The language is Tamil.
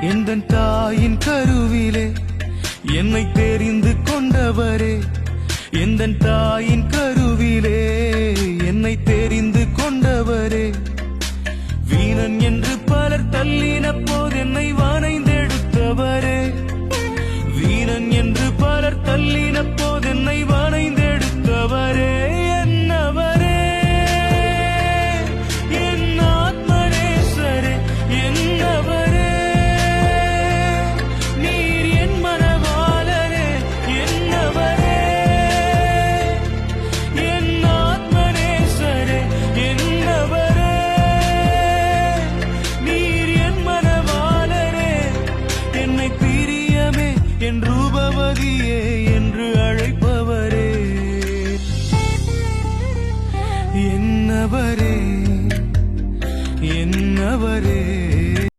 எந்தன் தாயின் கருவிலே என்னை தெரிந்து கொண்டவரே, எந்தன் தாயின் கருவிலே என்னை தெரிந்து கொண்டவரே. வீணன் என்று பலர் தள்ளின போது என்னை வணைந்தெடுத்தவரே, வீணன் என்று பலர் தள்ளின போது என்னை வணைந்தெடுத்தவரே. என்னவரே என் ஆத்மநேசரே, என்னவரே நீர் என் மனவாளரே, என்னவரே என் ஆத்மநேசரே, என்னவரே நீர் என் மனவாளரே. என்னை பிரியமே என் ரூபவதியே என்று அழைப்பவரே, என்னவரே